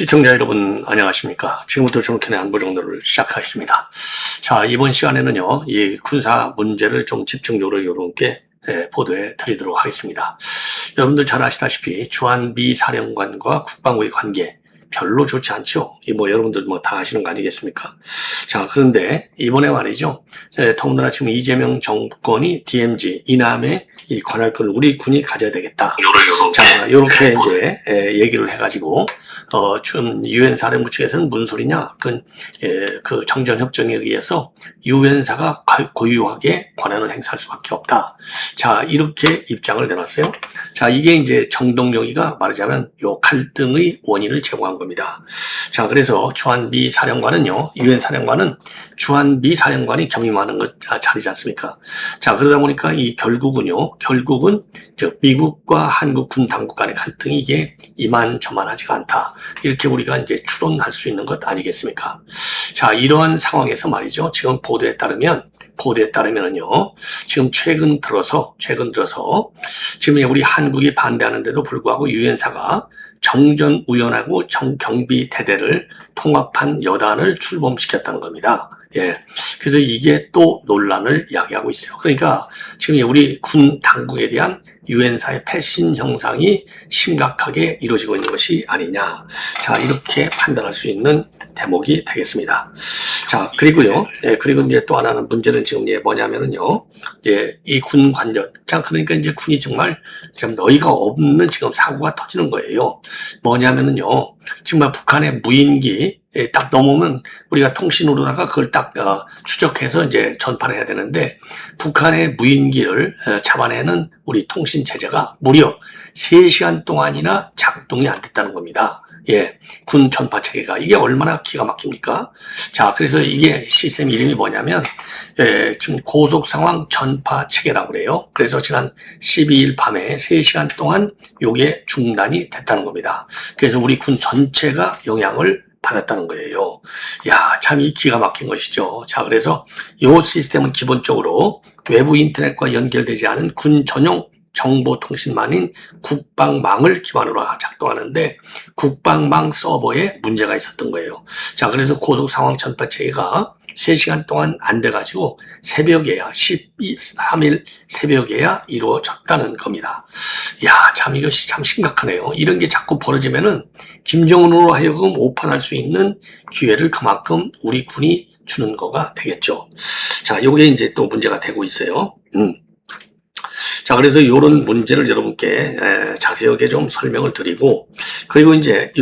시청자 여러분 안녕하십니까. 지금부터 정캔의 안보정도를 시작하겠습니다. 자, 이번 시간에는요 이 군사 문제를 좀 집중적으로 여러분께 보도해 드리도록 하겠습니다. 여러분들 잘 아시다시피 주한미 사령관과 국방부의 관계 별로 좋지 않죠. 여러분들 다 아시는 거 아니겠습니까? 자, 그런데 이번에 말이죠. 더군다나 지금 이재명 정권이 DMZ 이남의 이 관할권을 우리 군이 가져야 되겠다. 자, 요렇게 이제 얘기를 해가지고 좀 유엔 사령부 측에서는 무슨 소리냐? 그 정전협정에 의해서 유엔사가 고유하게 권한을 행사할 수밖에 없다. 자, 이렇게 입장을 내놨어요. 자, 이게 이제 정동영이가 말하자면 요 갈등의 원인을 제공한 겁니다. 자, 그래서 주한미 사령관은요, 유엔 사령관은 주한미 사령관이 겸임하는 것 자리지 않습니까? 자, 그러다 보니까 결국은 미국과 한국 군 당국 간의 갈등이 이게 이만저만하지가 않다. 이렇게 우리가 이제 추론할 수 있는 것 아니겠습니까? 자, 이러한 상황에서 말이죠. 지금 보도에 따르면은요, 지금 최근 들어서 지금 우리 한국이 반대하는데도 불구하고 유엔사가 정전우연하고 경비대대를 통합한 여단을 출범시켰다는 겁니다. 예. 그래서 이게 또 논란을 야기하고 있어요. 그러니까 지금 우리 군 당국에 대한 유엔사의 패신 형상이 심각하게 이루어지고 있는 것이 아니냐. 자, 이렇게 판단할 수 있는 대목이 되겠습니다. 자, 그리고요. 예, 그리고 이제 또 하나는 문제는 지금 뭐냐면은요. 이제 이 군 관련. 자, 그러니까 이제 군이 정말 지금 너희가 없는 지금 사고가 터지는 거예요. 뭐냐면은요. 정말 북한의 무인기 딱 넘으면 우리가 통신으로다가 그걸 딱 추적해서 이제 전파를 해야 되는데 북한의 무인기를 잡아내는 우리 통신 체제가 무려 3시간 동안이나 작동이 안 됐다는 겁니다. 예, 군 전파 체계가 이게 얼마나 기가 막힙니까? 자, 그래서 이게 시스템 이름이 뭐냐면 지금 고속 상황 전파 체계라고 그래요. 그래서 지난 12일 밤에 3시간 동안 요게 중단이 됐다는 겁니다. 그래서 우리 군 전체가 영향을 받았다는 거예요. 야, 참 이 기가 막힌 것이죠. 자, 그래서 요 시스템은 기본적으로 외부 인터넷과 연결되지 않은 군 전용 정보통신망인 국방망을 기반으로 작동하는데 국방망 서버에 문제가 있었던 거예요. 자, 그래서 고속 상황 전파 체계가 3시간 동안 안 돼가지고 새벽에야 13일 새벽에야 이루어졌다는 겁니다. 야, 참 이것이 참 심각하네요. 이런 게 자꾸 벌어지면은 김정은으로 하여금 오판할 수 있는 기회를 그만큼 우리 군이 주는 거가 되겠죠. 자, 요게 이제 또 문제가 되고 있어요. 자, 그래서 이런 문제를 여러분께 자세하게 좀 설명을 드리고, 그리고 이제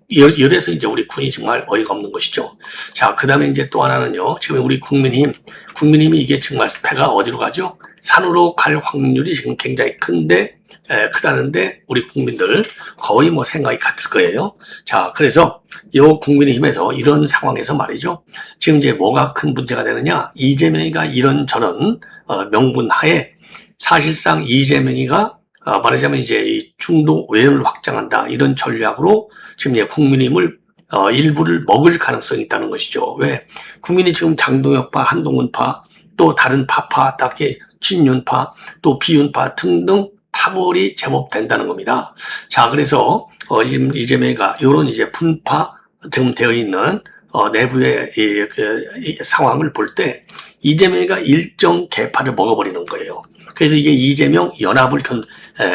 이래서 이제 우리 군이 정말 어이가 없는 것이죠. 자, 그 다음에 이제 또 하나는요, 지금 우리 국민힘이 이게 정말 배가 어디로 가죠? 산으로 갈 확률이 지금 굉장히 크다는데, 우리 국민들 거의 생각이 같을 거예요. 자, 그래서 요 국민의힘에서 이런 상황에서 말이죠. 지금 이제 뭐가 큰 문제가 되느냐? 이재명이가 이런저런 명분 하에 사실상 이재명이가 말하자면 이제 이 중도 외연을 확장한다 이런 전략으로 지금 국민의힘을 일부를 먹을 가능성이 있다는 것이죠. 왜? 국민이 지금 장동혁파, 한동훈파, 또 다른 파파, 딱히 친윤파, 또 비윤파 등등 파벌이 제법 된다는 겁니다. 자, 그래서 지금 이재명이가 이런 이제 분파 지금 되어 있는 내부의 이 상황을 볼 때 이재명이가 일정 계파를 먹어버리는 거예요. 그래서 이게 이재명 연합을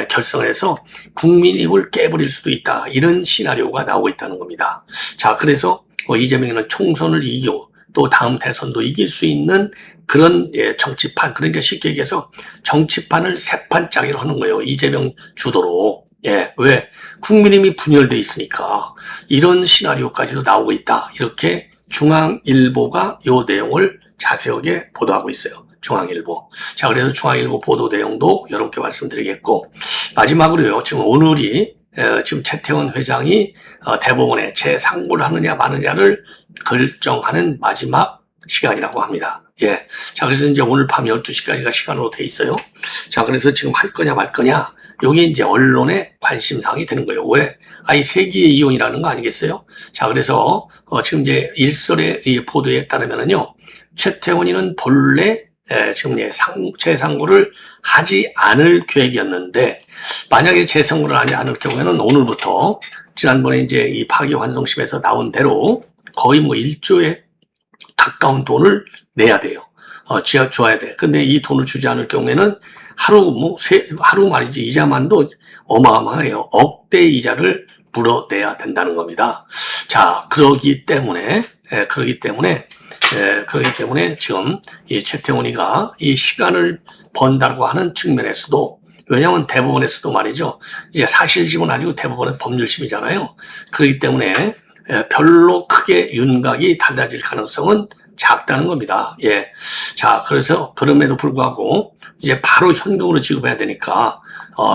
결성해서 국민힘을 깨버릴 수도 있다. 이런 시나리오가 나오고 있다는 겁니다. 자, 그래서 이재명이는 총선을 이기고 또 다음 대선도 이길 수 있는 그런 정치판, 그러니까 쉽게 얘기해서 정치판을 세판 짜기로 하는 거예요. 이재명 주도로. 예, 왜? 국민힘이 분열돼 있으니까 이런 시나리오까지도 나오고 있다. 이렇게 중앙일보가 요 내용을 자세하게 보도하고 있어요. 중앙일보. 자, 그래서 중앙일보 보도 내용도 여러분께 말씀드리겠고, 마지막으로요, 지금 오늘이 지금 최태원 회장이 대법원에 재상고를 하느냐 마느냐를 결정하는 마지막 시간이라고 합니다. 예. 자, 그래서 이제 오늘 밤 12시까지가 시간으로 돼 있어요. 자, 그래서 지금 할 거냐 말 거냐, 요게 이제 언론의 관심사항이 되는 거예요. 왜? 이 세기의 이혼이라는 거 아니겠어요? 자, 그래서 지금 이제 일설의 이 보도에 따르면은요, 최태원이는 본래 지금 재상고를 하지 않을 계획이었는데 만약에 재상고를 하지 않을 경우에는 오늘부터 지난번에 이제 이 파기환송심에서 나온 대로 거의 뭐 1조에 가까운 돈을 내야 돼요. 줘야 돼. 근데 이 돈을 주지 않을 경우에는 하루 말이지 이자만도 어마어마해요. 억대 이자를 물어내야 된다는 겁니다. 자, 그러기 때문에 지금 이 최태원이가 이 시간을 번다고 하는 측면에서도, 왜냐하면 대법원에서도 말이죠, 이제 사실심은 가지고 대법원은 법률심이잖아요. 그렇기 때문에 별로 크게 윤곽이 달라질 가능성은 작다는 겁니다. 예. 자, 그래서 그럼에도 불구하고 이제 바로 현금으로 지급해야 되니까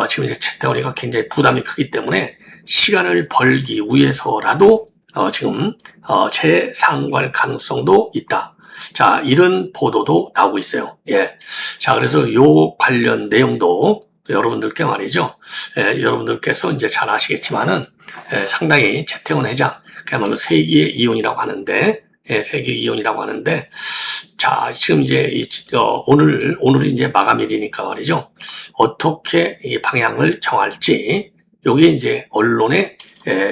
지금 이제 최태원이가 굉장히 부담이 크기 때문에 시간을 벌기 위해서라도 지금 재상고할 가능성도 있다. 자, 이런 보도도 나오고 있어요. 예. 자, 그래서 요 관련 내용도 여러분들께 말이죠. 여러분들께서 이제 잘 아시겠지만은 상당히 최태원 회장, 그야말로 세기의 이혼이라고 하는데, 세계 이혼이라고 하는데, 자, 지금 이제 오늘이 이제 마감일이니까 말이죠. 어떻게 이 방향을 정할지, 요게 이제 언론에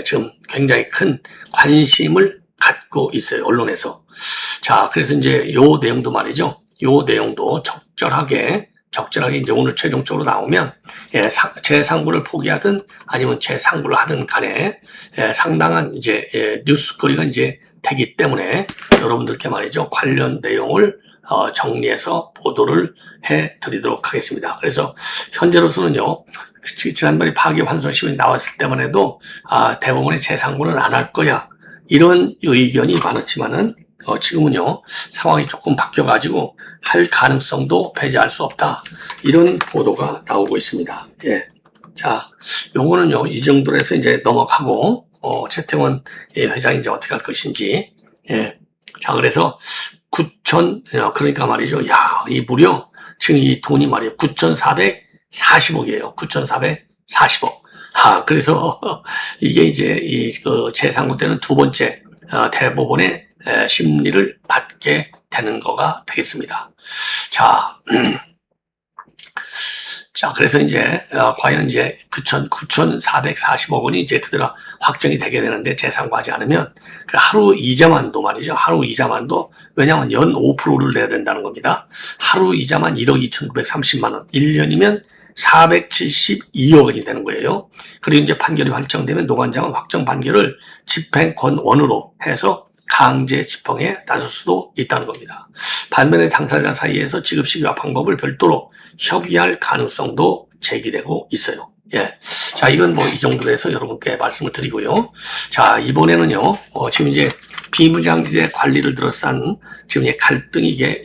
지금 굉장히 큰 관심을 갖고 있어요. 언론에서. 자, 그래서 이제 요 내용도 말이죠. 요 내용도 적절하게 이제 오늘 최종적으로 나오면 재상고를 포기하든 아니면 재상고를 하든 간에 상당한 이제 뉴스거리가 이제 되기 때문에 여러분들께 말이죠, 관련 내용을 정리해서 보도를 해드리도록 하겠습니다. 그래서 현재로서는요, 지난번에 파기환송심이 나왔을 때만 해도 대법원의 재상고는 안 할 거야, 이런 의견이 많았지만은 지금은요, 상황이 조금 바뀌어가지고 할 가능성도 배제할 수 없다, 이런 보도가 나오고 있습니다. 예. 자, 요거는요, 이 정도로 해서 이제 넘어가고, 최태원 회장이 이제 어떻게 할 것인지. 예. 자, 그래서 9천, 그러니까 말이죠. 야, 이 무려 지금 이 돈이 말이에요. 9,440억이에요. 9,440억. 그래서 이게 이제 재상고 때는 두 번째 대법원의 심리를 받게 되는 거가 되겠습니다. 자, 자, 그래서 이제 과연 이제 9,440억 원이 이제 그대로 확정이 되게 되는데, 재상고하지 않으면 그 하루 이자만도 말이죠. 하루 이자만도, 왜냐하면 연 5%를 내야 된다는 겁니다. 하루 이자만 1억 2,930만 원, 1년이면 472억 원이 되는 거예요. 그리고 이제 판결이 확정되면 노관장은 확정 판결을 집행권원으로 해서 강제 집행에 나설 수도 있다는 겁니다. 반면에 당사자 사이에서 지급 시기와 방법을 별도로 협의할 가능성도 제기되고 있어요. 예. 자, 이건 뭐 이 정도로 해서 여러분께 말씀을 드리고요. 자, 이번에는요, 지금 이제 비무장지대 관리를 둘러싼 지금 이 갈등이 이게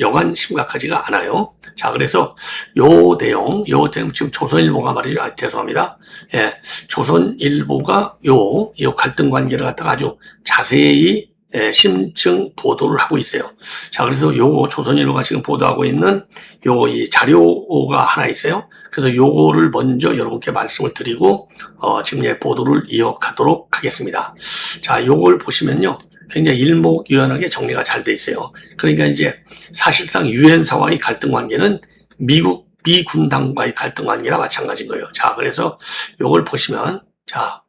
여간 심각하지가 않아요. 자, 그래서 요 내용 지금 조선일보가 말이죠. 죄송합니다. 예. 조선일보가 요 갈등 관계를 갖다가 아주 자세히 심층 보도를 하고 있어요. 자, 그래서 요 조선일보가 지금 보도하고 있는 이 자료가 하나 있어요. 그래서 요거를 먼저 여러분께 말씀을 드리고 지금 보도를 이어가도록 하겠습니다. 자, 요걸 보시면요, 굉장히 일목요연하게 정리가 잘 돼 있어요. 그러니까 이제 사실상 유엔사와의 갈등 관계는 미군당과의 갈등 관계나 마찬가지인 거예요. 자, 그래서 요걸 보시면, 자,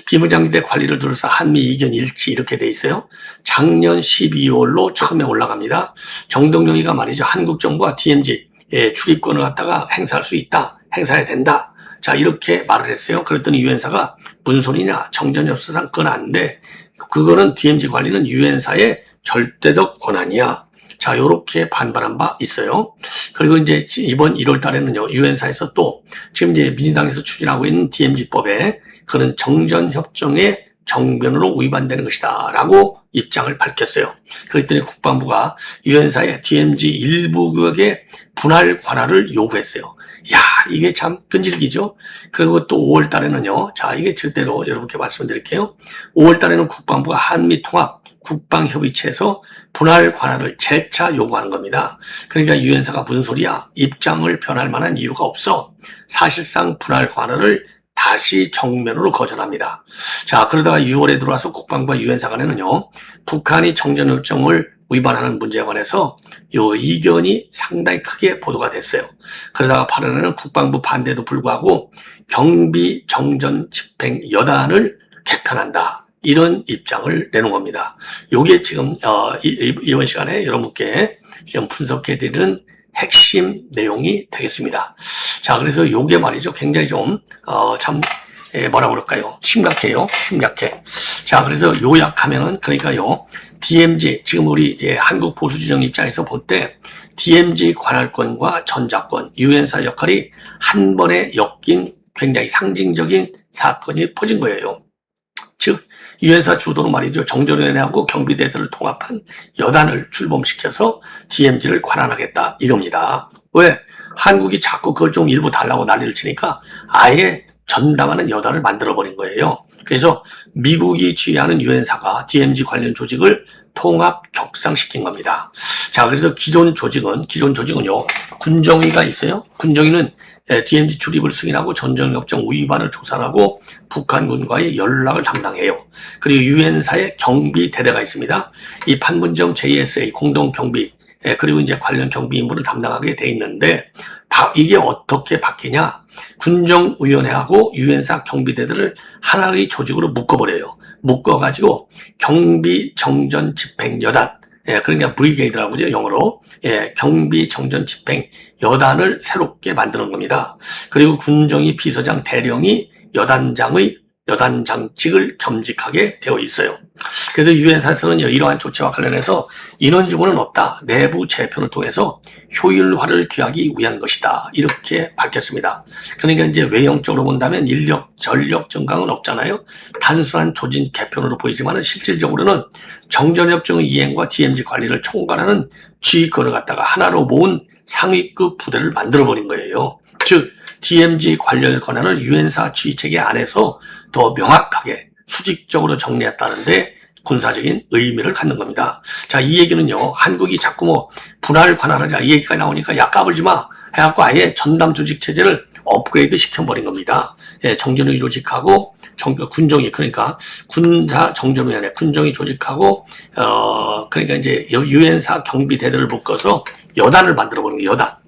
비무장지대 관리를 둘러싸 한미 이견 일치, 이렇게 돼 있어요. 작년 12월로 처음에 올라갑니다. 정동영이가 말이죠, 한국 정부와 DMZ 출입권을 갖다가 행사할 수 있다, 행사해야 된다, 자, 이렇게 말을 했어요. 그랬더니 유엔사가 무슨 소리냐, 정전협수상 그건 안 돼, 그거는 DMZ 관리는 유엔사의 절대적 권한이야. 자, 요렇게 반발한 바 있어요. 그리고 이제 이번 1월 달에는요, 유엔사에서 또 지금 이제 민주당에서 추진하고 있는 DMZ법에 그는 정전협정의 정변으로 위반되는 것이다 라고 입장을 밝혔어요. 그랬더니 국방부가 유엔사의 DMZ 일부 구역의 분할 관할을 요구했어요. 야, 이게 참 끈질기죠. 그리고 또 5월 달에는요, 자, 이게 제대로 여러분께 말씀드릴게요. 5월 달에는 국방부가 한미통합 국방협의체에서 분할 관할을 재차 요구하는 겁니다. 그러니까 유엔사가 무슨 소리야, 입장을 변할 만한 이유가 없어, 사실상 분할 관할을 다시 정면으로 거절합니다. 자, 그러다가 6월에 들어와서 국방부와 유엔사 간에는요, 북한이 정전협정을 위반하는 문제에 관해서 요 이견이 상당히 크게 보도가 됐어요. 그러다가 8월에는 국방부 반대에도 불구하고 경비 정전 집행 여단을 개편한다. 이런 입장을 내놓은 겁니다. 요게 지금 이번 시간에 여러분께 좀 분석해드리는 핵심 내용이 되겠습니다. 자, 그래서 요게 말이죠. 굉장히 좀 뭐라 그럴까요? 심각해요. 심각해. 자, 그래서 요약하면은 그러니까요. DMZ 지금 우리 이제 한국 보수진영 입장에서 볼 때 DMZ 관할권과 전작권, 유엔사 역할이 한 번에 엮인 굉장히 상징적인 사건이 퍼진 거예요. 즉 유엔사 주도로 말이죠. 정전위원회하고 경비대들을 통합한 여단을 출범시켜서 DMZ를 관할하겠다 이겁니다. 왜? 한국이 자꾸 그걸 좀 일부 달라고 난리를 치니까 아예 전담하는 여단을 만들어버린 거예요. 그래서 미국이 지휘하는 유엔사가 DMZ 관련 조직을 통합 격상시킨 겁니다. 자, 그래서 기존 조직은요, 군정위가 있어요. 군정위는 DMZ 출입을 승인하고 전쟁협정 위반을 조사하고 북한군과의 연락을 담당해요. 그리고 유엔사의 경비대대가 있습니다. 이 판문점 JSA 공동경비 그리고 이제 관련 경비 임무를 담당하게 돼 있는데 이게 어떻게 바뀌냐? 군정위원회하고 유엔사 경비대들을 하나의 조직으로 묶어버려요. 묶어가지고 경비정전집행여단, 그러니까 브리게이드라고 하죠, 영어로. 경비정전집행여단을 새롭게 만드는 겁니다. 그리고 군정위 비서장 대령이 여단장직을 겸직하게 되어 있어요. 그래서 유엔사에서는 이러한 조치와 관련해서 인원 주문은 없다. 내부 재편을 통해서 효율화를 기하기 위한 것이다. 이렇게 밝혔습니다. 그러니까 이제 외형적으로 본다면 인력, 전력 증강은 없잖아요. 단순한 조직 개편으로 보이지만 실질적으로는 정전협정의 이행과 DMZ 관리를 총괄하는 지휘권을 갖다가 하나로 모은 상위급 부대를 만들어버린 거예요. 즉 DMZ 관련 권한을 유엔사 지휘체계 안에서 더 명확하게 수직적으로 정리했다는데 군사적인 의미를 갖는 겁니다. 자, 이 얘기는요, 한국이 자꾸 분할 관할하자 이 얘기가 나오니까 야 까불지 마 해갖고 아예 전담 조직 체제를 업그레이드 시켜버린 겁니다. 정전위 조직하고 군정위, 그러니까 군사 정전위원회 군정위 조직하고 그러니까 이제 유엔사 경비대대를 묶어서 여단을 만들어버린 거예요. 여단.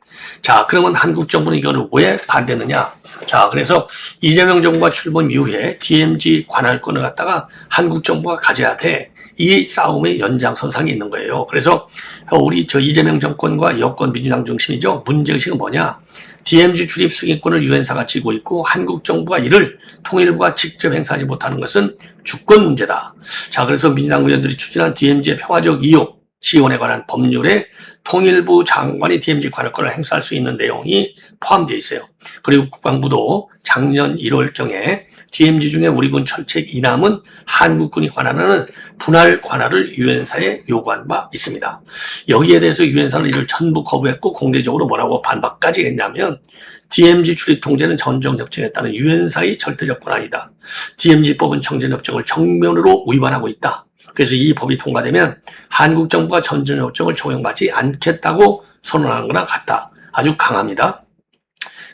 자, 그러면 한국 정부는 이걸 왜 반대했느냐? 자, 그래서 이재명 정부가 출범 이후에 DMZ 관할권을 갖다가 한국 정부가 가져야 돼. 이 싸움의 연장선상에 있는 거예요. 그래서 우리 이재명 정권과 여권 민주당 중심이죠. 문제의식은 뭐냐? DMZ 출입 승인권을 유엔사가 쥐고 있고 한국 정부가 이를 통일부가 직접 행사하지 못하는 것은 주권 문제다. 자, 그래서 민주당 의원들이 추진한 DMZ의 평화적 이용 지원에 관한 법률에 통일부 장관이 DMZ 관할권을 행사할 수 있는 내용이 포함되어 있어요. 그리고 국방부도 작년 1월경에 DMZ 중에 우리 군 철책 이남은 한국군이 관할하는 분할 관할을 유엔사에 요구한 바 있습니다. 여기에 대해서 유엔사는 이를 전부 거부했고 공개적으로 뭐라고 반박까지 했냐면 DMZ 출입 통제는 전정협정에 따른 유엔사의 절대적 권한이다. DMZ법은 정전협정을 정면으로 위반하고 있다. 그래서 이 법이 통과되면 한국 정부가 전전협정을 적용받지 않겠다고 선언하는 거나 같다. 아주 강합니다.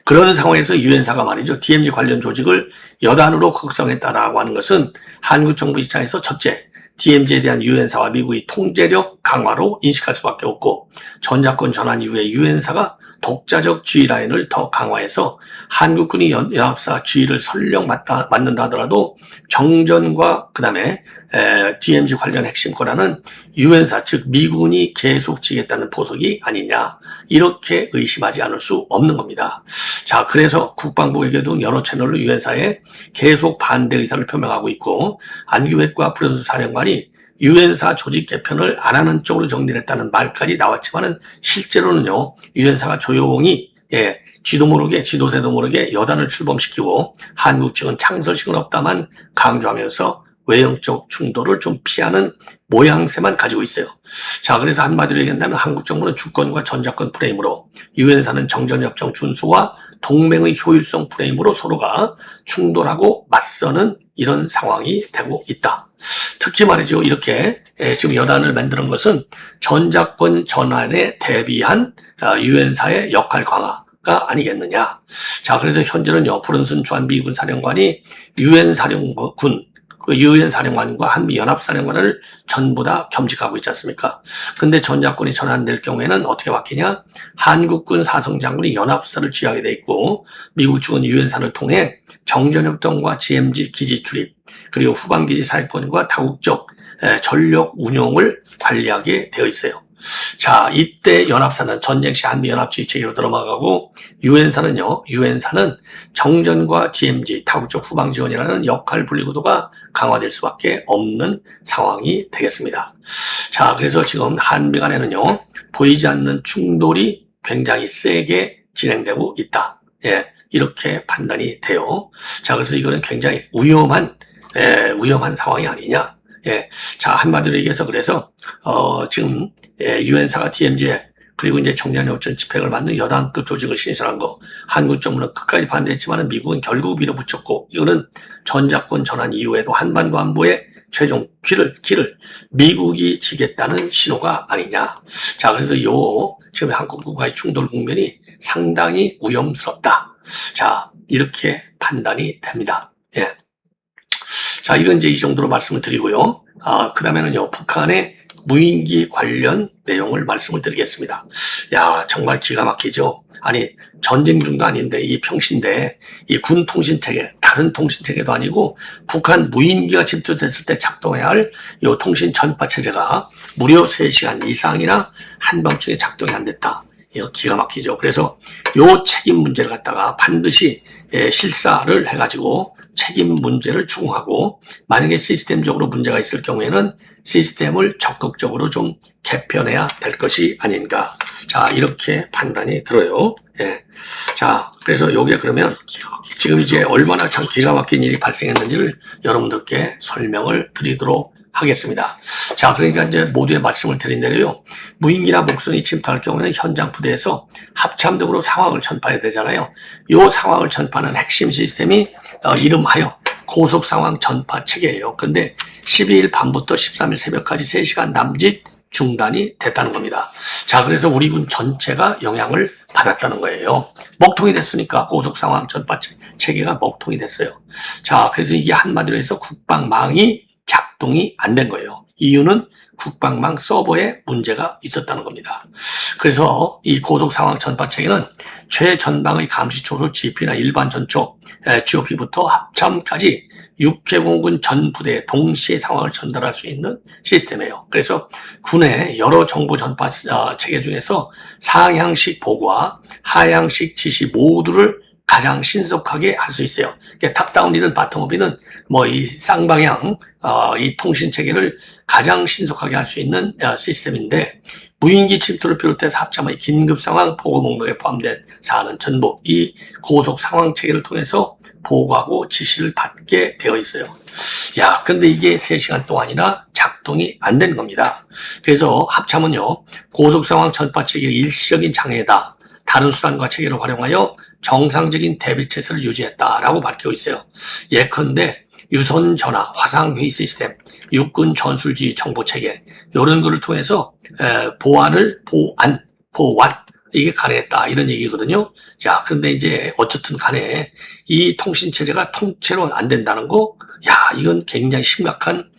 그런 상황에서 유엔사가 말이죠. DMZ 관련 조직을 여단으로 격상했다라고 하는 것은 한국 정부 입장에서 첫째, DMZ에 대한 유엔사와 미국의 통제력 강화로 인식할 수밖에 없고 전작권 전환 이후에 유엔사가 독자적 지휘 라인을 더 강화해서 한국군이 연합사 지휘를 설령 맡는다 하더라도 정전과 그다음에 DMZ 관련 핵심 권한은 유엔사 즉 미군이 계속 지겠다는 보석이 아니냐 이렇게 의심하지 않을 수 없는 겁니다. 자, 그래서 국방부에게도 여러 채널로 유엔사에 계속 반대 의사를 표명하고 있고 안규백과 프란스 사령관이 유엔사 조직 개편을 안 하는 쪽으로 정리를 했다는 말까지 나왔지만은 실제로는요, 유엔사가 조용히, 쥐도 모르게, 지도새도 모르게 여단을 출범시키고 한국 측은 창설식은 없다만 강조하면서 외형적 충돌을 좀 피하는 모양새만 가지고 있어요. 자, 그래서 한마디로 얘기한다면 한국 정부는 주권과 전작권 프레임으로 유엔사는 정전협정 준수와 동맹의 효율성 프레임으로 서로가 충돌하고 맞서는 이런 상황이 되고 있다. 특히 말이죠. 이렇게 지금 여단을 만드는 것은 전작권 전환에 대비한 유엔사의 역할 강화가 아니겠느냐. 자, 그래서 현재는요, 브런슨 주한 미군 사령관이 유엔 사령관과 한미 연합사령관을 전부 다 겸직하고 있지 않습니까? 근데 전작권이 전환될 경우에는 어떻게 바뀌냐? 한국군 사성장군이 연합사를 지휘하게 돼 있고 미국 측은 유엔사를 통해 정전협정과 DMZ 기지 출입 그리고 후방기지 사회권과 다국적 전력 운용을 관리하게 되어 있어요. 자, 이때 연합사는 전쟁 시 한미연합주의 체계로 들어가고 유엔사는 정전과 DMZ, 다국적 후방 지원이라는 역할 분리구도가 강화될 수밖에 없는 상황이 되겠습니다. 자, 그래서 지금 한미 간에는요, 보이지 않는 충돌이 굉장히 세게 진행되고 있다. 예, 이렇게 판단이 돼요. 자, 그래서 이거는 굉장히 위험한 상황이 아니냐. 예, 자, 한마디로 얘기해서 그래서, 지금, 유엔사가 DMZ, 그리고 이제 청년협전 집행을 맡는 여당급 조직을 신설한 거, 한국 정부는 끝까지 반대했지만 미국은 결국 밀어붙였고, 이거는 전작권 전환 이후에도 한반도 안보에 최종 길을 미국이 지겠다는 신호가 아니냐. 자, 그래서 지금 한국과의 충돌 국면이 상당히 위험스럽다. 자, 이렇게 판단이 됩니다. 예. 자, 이건 이제 이 정도로 말씀을 드리고요. 그 다음에는요, 북한의 무인기 관련 내용을 말씀을 드리겠습니다. 야, 정말 기가 막히죠? 아니, 전쟁 중도 아닌데, 이 평시인데, 이 군 통신체계, 다른 통신체계도 아니고, 북한 무인기가 집주됐을 때 작동해야 할 이 통신 전파체제가 무려 3시간 이상이나 한밤중에 작동이 안 됐다. 이거 기가 막히죠. 그래서 요 책임 문제를 갖다가 반드시 실사를 해가지고, 책임 문제를 추궁하고 만약에 시스템적으로 문제가 있을 경우에는 시스템을 적극적으로 좀 개편해야 될 것이 아닌가. 자, 이렇게 판단이 들어요. 예. 자, 그래서 요게 그러면 지금 이제 얼마나 참 기가 막힌 일이 발생했는지를 여러분들께 설명을 드리도록 하겠습니다. 자, 그러니까 이제 모두의 말씀을 드린 대로요. 무인기나 목선이 침투할 경우에는 현장 부대에서 합참적으로 상황을 전파해야 되잖아요. 요 상황을 전파하는 핵심 시스템이 이름하여 고속 상황 전파 체계예요. 그런데 12일 밤부터 13일 새벽까지 3시간 남짓 중단이 됐다는 겁니다. 자, 그래서 우리 군 전체가 영향을 받았다는 거예요. 먹통이 됐으니까 고속 상황 전파 체계가 먹통이 됐어요. 자, 그래서 이게 한마디로 해서 국방망이 작동이 안 된 거예요. 이유는 국방망 서버에 문제가 있었다는 겁니다. 그래서 이 고속 상황 전파 체계는 최전방의 감시 초소 GP나 일반 전초 GOP부터 합참까지 육해공군 전 부대에 동시에 상황을 전달할 수 있는 시스템이에요. 그래서 군의 여러 정보 전파 체계 중에서 상향식 보고와 하향식 지시 모두를 가장 신속하게 할 수 있어요. 탑다운이든 바텀업이든 이 쌍방향 이 통신 체계를 가장 신속하게 할 수 있는 시스템인데 무인기 침투를 비롯해서 합참의 긴급 상황 보고 목록에 포함된 사안은 전부 이 고속 상황 체계를 통해서 보고하고 지시를 받게 되어 있어요. 야, 근데 이게 3시간 동안이나 작동이 안 된 겁니다. 그래서 합참은요, 고속 상황 전파 체계의 일시적인 장애다. 다른 수단과 체계를 활용하여 정상적인 대비 체제를 유지했다라고 밝히고 있어요. 예컨대 유선 전화, 화상 회의 시스템, 육군 전술지휘 정보 체계 이런 거를 통해서 보완 이게 가능했다 이런 얘기거든요. 자, 근데 이제 어쨌든 간에 이 통신 체제가 통째로 안 된다는 거, 야, 이건 굉장히 심각한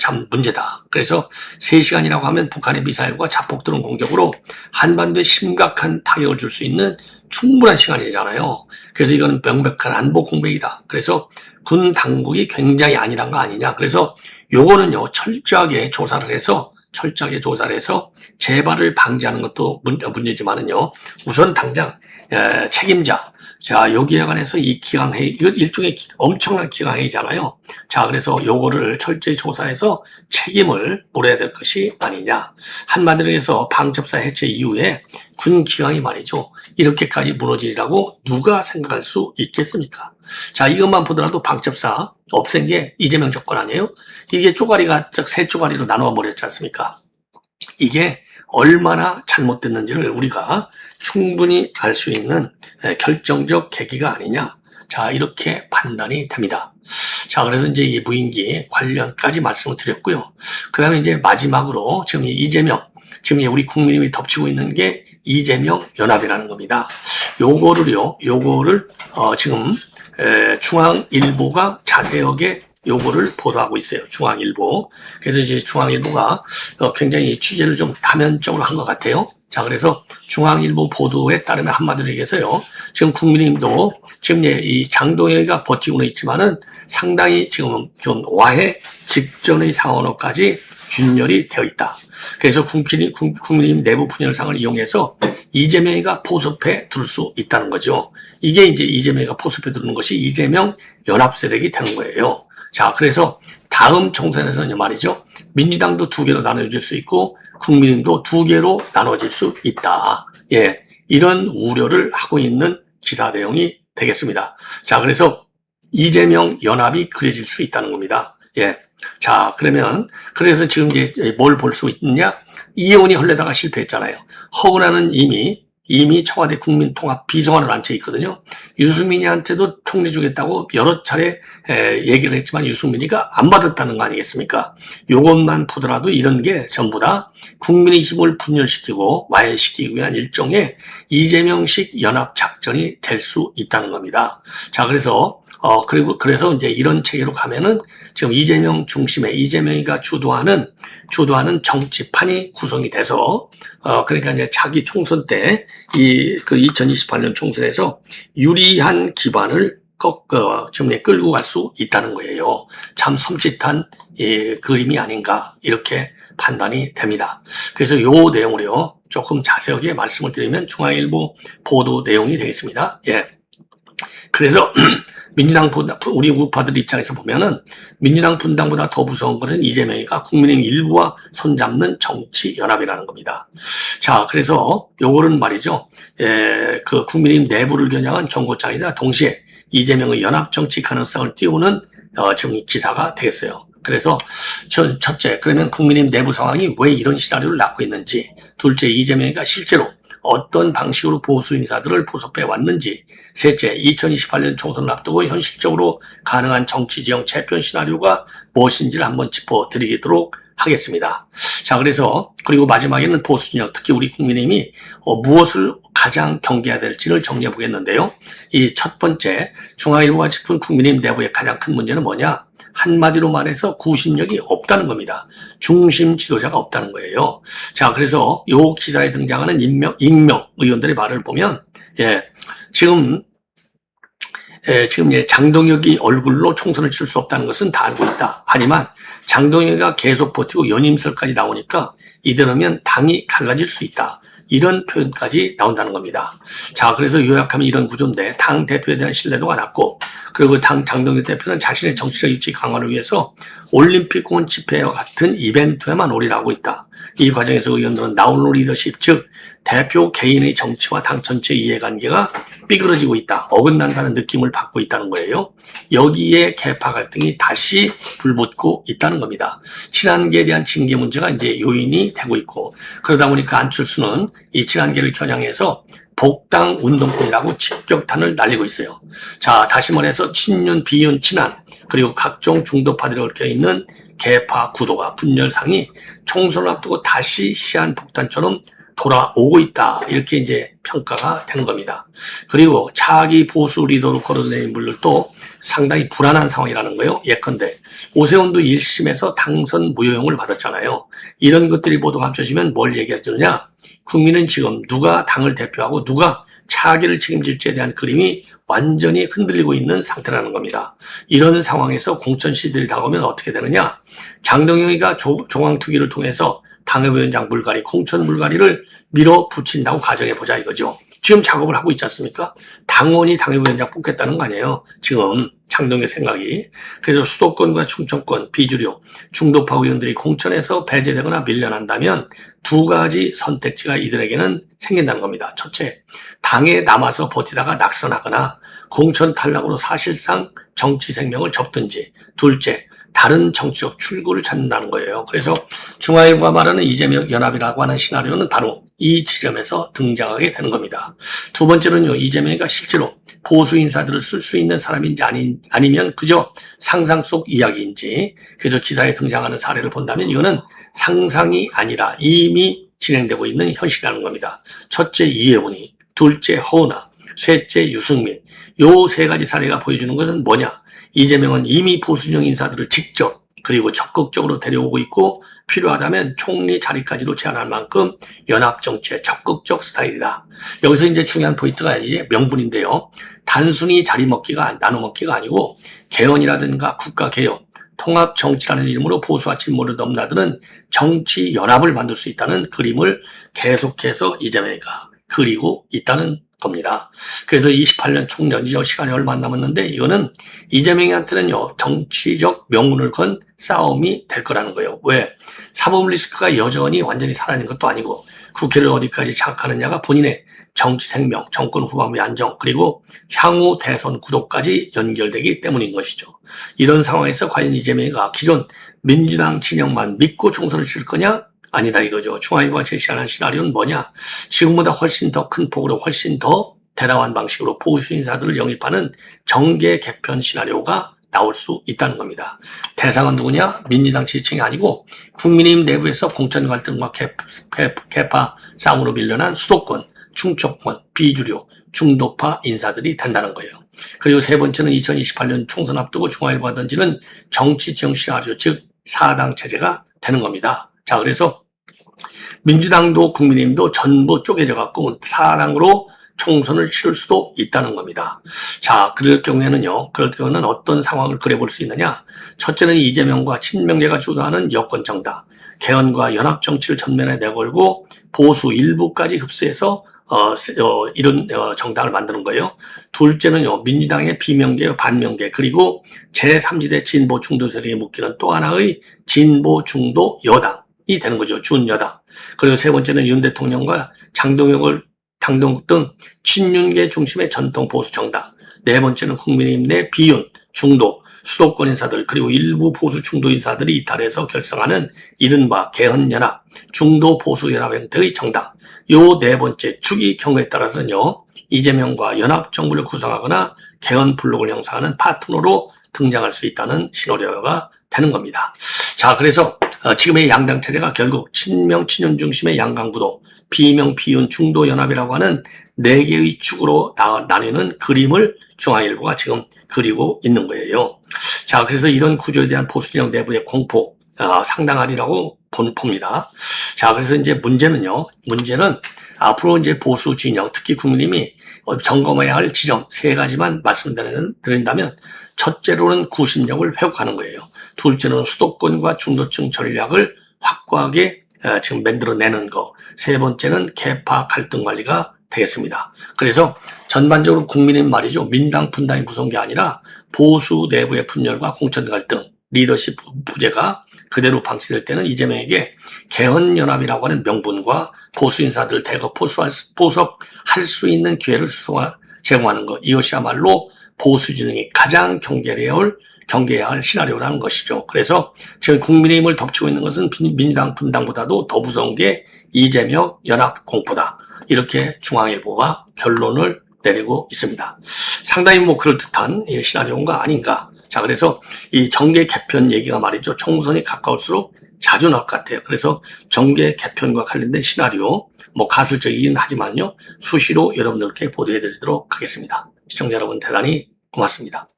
참 문제다. 그래서 3시간이라고 하면 북한의 미사일과 자폭 드론 공격으로 한반도에 심각한 타격을 줄 수 있는 충분한 시간이잖아요. 그래서 이거는 명백한 안보 공백이다. 그래서 군 당국이 굉장히 안일한 거 아니냐. 그래서 요거는요, 철저하게 조사를 해서 재발을 방지하는 것도 문제지만은요, 우선 당장 책임자, 자, 여기에 관해서 이 기강회의, 이거 일종의 엄청난 기강회의잖아요. 자, 그래서 요거를 철저히 조사해서 책임을 물어야 될 것이 아니냐. 한마디로 해서 방첩사 해체 이후에 군 기강이 말이죠, 이렇게까지 무너지리라고 누가 생각할 수 있겠습니까? 자, 이것만 보더라도 방첩사 없앤 게 이재명 정권 아니에요? 이게 쪼가리가 세 쪼가리로 나눠 버렸지 않습니까? 이게 얼마나 잘못됐는지를 우리가 충분히 알 수 있는 결정적 계기가 아니냐. 자, 이렇게 판단이 됩니다. 자, 그래서 이제 이 무인기 관련까지 말씀을 드렸고요. 그 다음에 이제 마지막으로 지금 지금 우리 국민이 덮치고 있는 게 이재명 연합이라는 겁니다. 요거를 지금 중앙일보가 자세하게 요거를 보도하고 있어요. 중앙일보. 그래서 이제 중앙일보가 굉장히 취재를 좀 다면적으로 한 것 같아요. 자, 그래서 중앙일보 보도에 따르면 한마디로 얘기해서요. 지금 국민의힘도 지금 이 장동혁이가 버티고는 있지만은 상당히 지금 좀 와해 직전의 상황으로까지 준열이 되어 있다. 그래서 국민의힘 내부 분열상을 이용해서 이재명이가 포섭해 둘 수 있다는 거죠. 이게 이제 이재명이가 포섭해 두는 것이 이재명 연합세력이 되는 거예요. 자, 그래서 다음 총선에서는 말이죠. 민주당도 두 개로 나눠질 수 있고 국민의힘도 두 개로 나눠질 수 있다. 예, 이런 우려를 하고 있는 기사 내용이 되겠습니다. 자, 그래서 이재명 연합이 그려질 수 있다는 겁니다. 예. 자, 그러면 그래서 지금 이제 뭘 볼 수 있느냐? 이혜원이 헐레다가 실패했잖아요. 허은하는 이미 청와대 국민통합 비서관으로 앉혀 있거든요. 유승민이한테도 총리 주겠다고 여러 차례 얘기를 했지만 유승민이가 안 받았다는 거 아니겠습니까? 요것만 보더라도 이런 게 전부 다 국민의 힘을 분열시키고 와해시키기 위한 일종의 이재명식 연합작전이 될 수 있다는 겁니다. 자, 그래서 이제 이런 체계로 가면은 지금 이재명 중심의 이재명이가 주도하는 정치판이 구성이 돼서, 그러니까 이제 자기 총선 때 그 2028년 총선에서 유리한 기반을 좀 끌고 갈 수 있다는 거예요. 참 섬찟한 그림이 아닌가, 이렇게 판단이 됩니다. 그래서 요 내용으로요, 조금 자세하게 말씀을 드리면 중앙일보 보도 내용이 되겠습니다. 예. 그래서 민주당보다, 우리 우파들 입장에서 보면은 민주당 분당보다 더 무서운 것은 이재명이가 국민의힘 일부와 손잡는 정치 연합이라는 겁니다. 자, 그래서 요거는 말이죠. 그 국민의힘 내부를 겨냥한 경고장이다. 동시에 이재명의 연합 정치 가능성을 띄우는 지금 이 기사가 되겠어요. 그래서 첫째, 그러면 국민의힘 내부 상황이 왜 이런 시나리오를 낳고 있는지, 둘째, 이재명이가 실제로 어떤 방식으로 보수 인사들을 포섭해 왔는지, 셋째, 2028년 총선을 앞두고 현실적으로 가능한 정치지형 재편 시나리오가 무엇인지를 한번 짚어드리도록 하겠습니다. 자, 그리고 마지막에는 보수 진영, 특히 우리 국민의힘이 무엇을 가장 경계해야 될지를 정리해 보겠는데요. 이 첫 번째, 중앙일보가 짚은 국민의힘 내부의 가장 큰 문제는 뭐냐? 한마디로 말해서 구심력이 없다는 겁니다. 중심 지도자가 없다는 거예요. 자, 그래서 요 기사에 등장하는 익명 의원들의 말을 보면, 지금 장동혁이 얼굴로 총선을 칠 수 없다는 것은 다 알고 있다. 하지만 장동혁이가 계속 버티고 연임설까지 나오니까 이대로면 당이 갈라질 수 있다. 이런 표현까지 나온다는 겁니다. 자, 그래서 요약하면 이런 구조인데, 당 대표에 대한 신뢰도가 낮고, 그리고 장동혁 대표는 자신의 정치적 입지 강화를 위해서 올림픽공원 집회와 같은 이벤트에만 올인하고 있다. 이 과정에서 의원들은 나홀로 리더십, 즉 대표 개인의 정치와 당 전체의 이해관계가 삐그러지고 있다, 어긋난다는 느낌을 받고 있다는 거예요. 여기에 계파 갈등이 다시 불붙고 있다는 겁니다. 친한계에 대한 징계 문제가 이제 요인이 되고 있고, 그러다 보니까 안철수는 이 친한계를 겨냥해서 복당 운동권이라고 직격탄을 날리고 있어요. 자, 다시 말해서 친윤, 비윤, 친한, 그리고 각종 중도파들이 얽혀있는 계파 구도가, 분열상이 총선을 앞두고 다시 시한폭탄처럼 돌아오고 있다, 이렇게 이제 평가가 되는 겁니다. 그리고 차기 보수 리더로 거론된 인물들도 상당히 불안한 상황이라는 거예요. 예컨대 오세훈도 1심에서 당선 무효용을 받았잖아요. 이런 것들이 모두 합쳐지면 뭘 얘기해 주느냐? 국민은 지금 누가 당을 대표하고 누가 차기를 책임질지에 대한 그림이 완전히 흔들리고 있는 상태라는 겁니다. 이런 상황에서 공천 시들이 다가오면 어떻게 되느냐? 장동혁이가 종황투기를 통해서 당협위원장 물갈이, 공천 물갈이를 밀어붙인다고 가정해보자 이거죠. 지금 작업을 하고 있지 않습니까? 당원이 당협위원장 뽑겠다는 거 아니에요, 지금 장동혁 생각이. 그래서 수도권과 충청권, 비주류, 중도파 의원들이 공천에서 배제되거나 밀려난다면 두 가지 선택지가 이들에게는 생긴다는 겁니다. 첫째, 당에 남아서 버티다가 낙선하거나 공천 탈락으로 사실상 정치 생명을 접든지, 둘째, 다른 정치적 출구를 찾는다는 거예요. 그래서 중앙일보가 말하는 이재명 연합이라고 하는 시나리오는 바로 이 지점에서 등장하게 되는 겁니다. 두 번째는요, 이재명이가 실제로 보수 인사들을 쓸 수 있는 사람인지 아니면 그저 상상 속 이야기인지. 그래서 기사에 등장하는 사례를 본다면 이거는 상상이 아니라 이미 진행되고 있는 현실이라는 겁니다. 첫째, 이혜원이, 둘째, 허은하, 셋째, 유승민. 요 세 가지 사례가 보여주는 것은 뭐냐? 이재명은 이미 보수적 인사들을 직접 그리고 적극적으로 데려오고 있고 필요하다면 총리 자리까지도 제안할 만큼 연합정치에 적극적 스타일이다. 여기서 이제 중요한 포인트가 이제 명분인데요. 단순히 자리 먹기가 나눠 먹기가 아니고 개헌이라든가 국가개혁, 통합정치라는 이름으로 보수와 진보를 넘나드는 정치 연합을 만들 수 있다는 그림을 계속해서 이재명이가 그리고 있다는 겁니다. 그래서 28년 총연이죠. 시간이 얼마 안 남았는데 이거는 이재명한테는요 정치적 명분을 건 싸움이 될 거라는 거예요. 왜? 사법 리스크가 여전히 완전히 사라진 것도 아니고 국회를 어디까지 장악하느냐가 본인의 정치 생명, 정권 후반부의 안정 그리고 향후 대선 구도까지 연결되기 때문인 것이죠. 이런 상황에서 과연 이재명이가 기존 민주당 진영만 믿고 총선을 칠 거냐? 아니다 이거죠. 중앙일보가 제시하는 시나리오는 뭐냐? 지금보다 훨씬 더 큰 폭으로 훨씬 더 대담한 방식으로 보수 인사들을 영입하는 정계 개편 시나리오가 나올 수 있다는 겁니다. 대상은 누구냐? 민주당 지지층이 아니고 국민의힘 내부에서 공천 갈등과 개파 싸움으로 밀려난 수도권, 충청권, 비주류, 중도파 인사들이 된다는 거예요. 그리고 세 번째는 2028년 총선 앞두고 중앙일보가 던지는 정치 지형 시나리오, 즉 4당 체제가 되는 겁니다. 자, 그래서 민주당도 국민의힘도 전부 쪼개져 갖고 4당으로 총선을 치를 수도 있다는 겁니다. 자, 그럴 경우에는요, 그럴 경우는 어떤 상황을 그려볼 수 있느냐? 첫째는 이재명과 친명계가 주도하는 여권 정당, 개헌과 연합 정치를 전면에 내걸고 보수 일부까지 흡수해서 이런 정당을 만드는 거예요. 둘째는요, 민주당의 비명계, 반명계, 그리고 제3지대 진보 중도 세력에 묶이는 또 하나의 진보 중도 여당이 되는 거죠. 준여당. 그리고 세 번째는 윤 대통령과 장동혁 등 친윤계 중심의 전통 보수 정당. 네 번째는 국민의힘 내 비윤, 중도, 수도권 인사들 그리고 일부 보수 중도 인사들이 이탈해서 결성하는 이른바 개헌연합, 중도 보수 연합 형태의 정당. 요 네 번째 축이 경우에 따라서는요. 이재명과 연합정부를 구성하거나 개헌 블록을 형성하는 파트너로 등장할 수 있다는 시나리오가 되는 겁니다. 자, 그래서 지금의 양당 체제가 결국 친명, 친윤 중심의 양강구도, 비명, 비윤, 중도 연합이라고 하는 네 개의 축으로 나뉘는 그림을 중앙일보가 지금 그리고 있는 거예요. 자, 그래서 이런 구조에 대한 보수진영 내부의 공포 상당하리라고 봅니다. 자, 그래서 이제 문제는 앞으로 이제 보수 진영, 특히 국민의힘이 점검해야 할 지점 세 가지만 말씀드린다면, 첫째로는 구심력을 회복하는 거예요. 둘째는 수도권과 중도층 전략을 확고하게 지금 만들어내는 거. 세 번째는 개파 갈등 관리가 되겠습니다. 그래서 전반적으로 국민의힘 말이죠. 민당 분당이 무서운 게 아니라 보수 내부의 분열과 공천 갈등, 리더십 부재가 그대로 방치될 때는 이재명에게 개헌연합이라고 하는 명분과 보수 인사들을 대거 포섭할 수 있는 기회를 제공하는 것. 이것이야말로 보수 진영이 가장 경계해야 할 시나리오라는 것이죠. 그래서 지금 국민의힘을 덮치고 있는 것은 민주당 분당보다도 더 무서운 게 이재명 연합 공포다. 이렇게 중앙일보가 결론을 내리고 있습니다. 상당히 그럴듯한 시나리오가 아닌가. 자, 그래서 이 정계 개편 얘기가 말이죠. 총선이 가까울수록 자주 나올 것 같아요. 그래서 정계 개편과 관련된 시나리오, 가설적이긴 하지만요. 수시로 여러분들께 보도해 드리도록 하겠습니다. 시청자 여러분 대단히 고맙습니다.